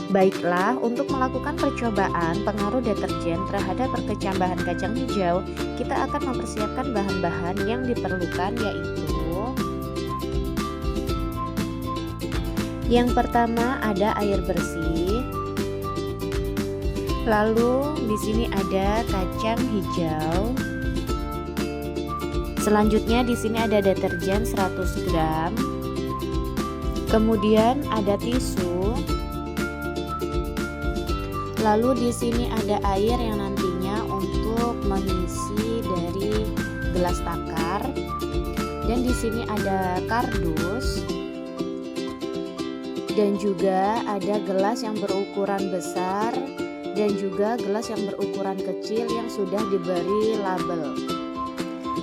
Baiklah, untuk melakukan percobaan pengaruh deterjen terhadap perkecambahan kacang hijau, kita akan mempersiapkan bahan-bahan yang diperlukan, yaitu yang pertama ada air bersih. Lalu di sini ada kacang hijau. Selanjutnya di sini ada deterjen 100 gram. Kemudian ada tisu. Lalu di sini ada air yang nantinya untuk mengisi dari gelas takar. Dan di sini ada kardus. Dan juga ada gelas yang berukuran besar dan juga gelas yang berukuran kecil yang sudah diberi label.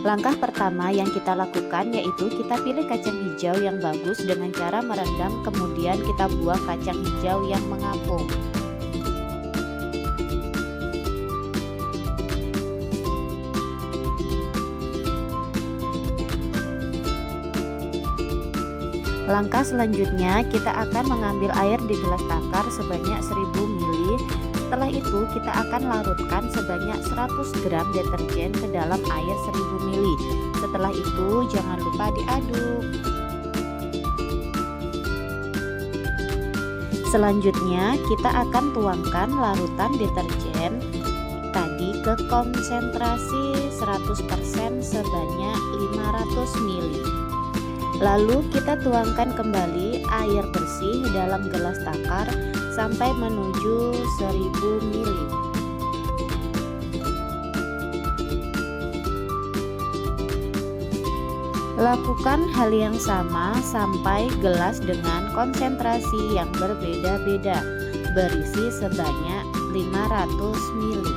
Langkah pertama yang kita lakukan yaitu kita pilih kacang hijau yang bagus dengan cara merendam, kemudian kita buang kacang hijau yang mengapung. Langkah selanjutnya kita akan mengambil air di gelas takar sebanyak 1000 ml. Setelah itu kita akan larutkan sebanyak 100 gram deterjen ke dalam air 1000 ml. Setelah itu jangan lupa diaduk. Selanjutnya kita akan tuangkan larutan deterjen tadi ke konsentrasi 100% sebanyak 500 ml. Lalu kita tuangkan kembali air bersih dalam gelas takar sampai menuju 1000 ml. Lakukan hal yang sama sampai gelas dengan konsentrasi yang berbeda-beda, berisi sebanyak 500 ml.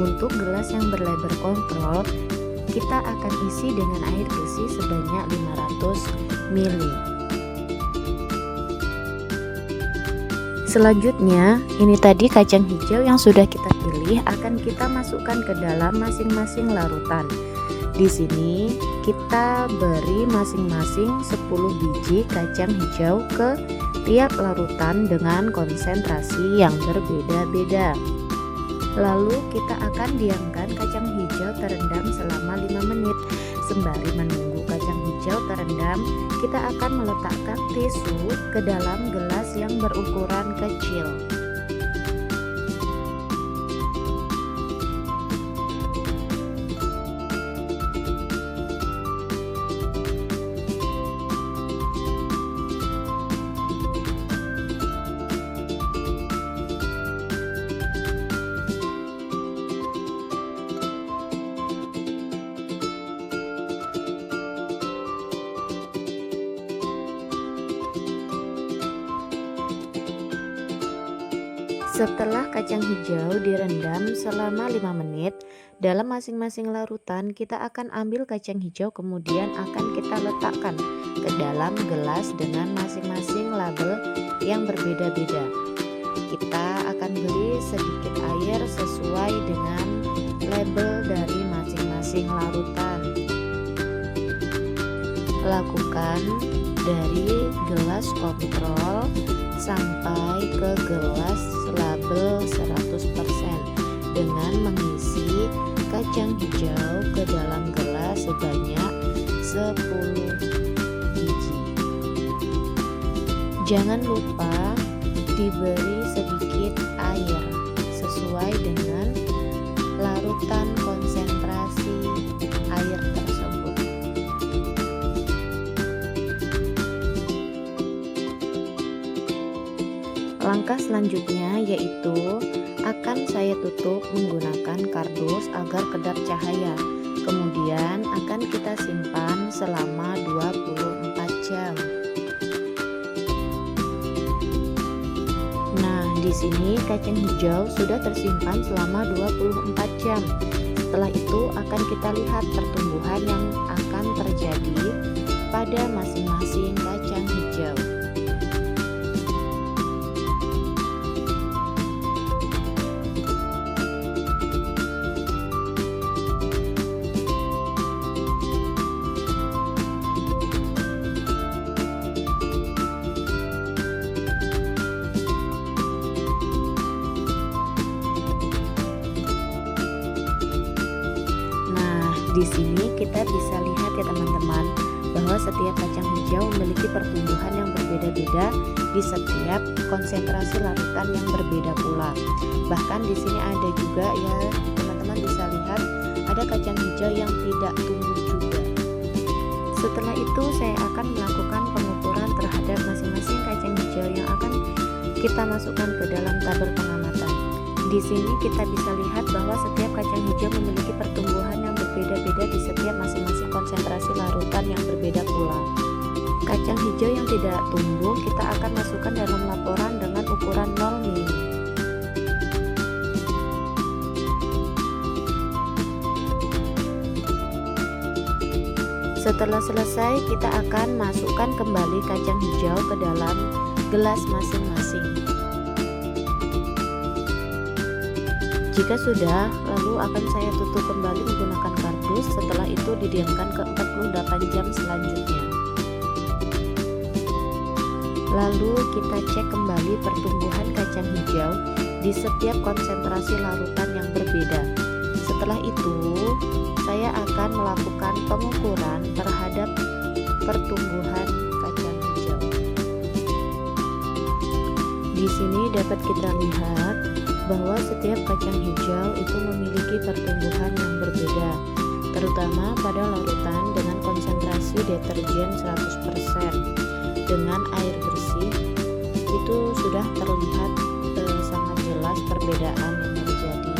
Untuk gelas yang berlabel kontrol, kita akan isi dengan air bersih sebanyak 500 ml. Selanjutnya, ini tadi kacang hijau yang sudah kita pilih akan kita masukkan ke dalam masing-masing larutan. Di sini kita beri masing-masing 10 biji kacang hijau ke tiap larutan dengan konsentrasi yang berbeda-beda. Lalu kita akan diamkan kacang hijau terendam selama 5 menit. Sembari menunggu kacang hijau terendam, kita akan meletakkan tisu ke dalam gelas yang berukuran kecil. Setelah kacang hijau direndam selama 5 menit, dalam masing-masing larutan kita akan ambil kacang hijau kemudian akan kita letakkan ke dalam gelas dengan masing-masing label yang berbeda-beda. Kita akan beri sedikit air sesuai dengan label dari masing-masing larutan. Lakukan dari gelas kontrol sampai ke gelas label 100% dengan mengisi kacang hijau ke dalam gelas sebanyak 10 biji. Jangan lupa diberi sedikit air sesuai dengan larutan konsentrasi air tersebut. Langkah selanjutnya yaitu akan saya saya tutup menggunakan kardus agar kedap cahaya. Kemudian akan kita simpan selama 24 jam. Nah, di sini kacang hijau sudah tersimpan selama 24 jam. Setelah itu akan kita lihat pertumbuhan yang akan terjadi pada masing-masing kacang hijau. Di sini kita bisa lihat ya teman-teman, bahwa setiap kacang hijau memiliki pertumbuhan yang berbeda-beda di setiap konsentrasi larutan yang berbeda pula. Bahkan di sini ada juga ya teman-teman bisa lihat ada kacang hijau yang tidak tumbuh juga. Setelah itu saya akan melakukan pengukuran terhadap masing-masing kacang hijau yang akan kita masukkan ke dalam tabel pengamatan. Di sini kita bisa lihat bahwa setiap kacang hijau memiliki pertumbuhan yang berbeda-beda di setiap masing-masing konsentrasi larutan yang berbeda pula. Kacang hijau yang tidak tumbuh kita akan masukkan dalam laporan dengan ukuran 0 mm. Setelah selesai, kita akan masukkan kembali kacang hijau ke dalam gelas masing-masing. Jika sudah, lalu akan saya tutup kembali menggunakan kardus. Setelah itu didiamkan ke 48 jam selanjutnya. Lalu kita cek kembali pertumbuhan kacang hijau di setiap konsentrasi larutan yang berbeda. Setelah itu, saya akan melakukan pengukuran terhadap pertumbuhan kacang hijau. Di sini dapat kita lihat bahwa setiap kacang hijau itu memiliki pertumbuhan yang berbeda, terutama pada larutan dengan konsentrasi deterjen 100% dengan air bersih. Itu sudah terlihat sangat jelas perbedaan yang terjadi.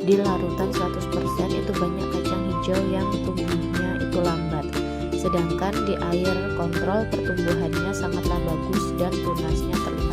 Di larutan 100% itu banyak kacang hijau yang tumbuhnya itu lambat, sedangkan di air kontrol pertumbuhannya sangatlah bagus dan tunasnya terlihat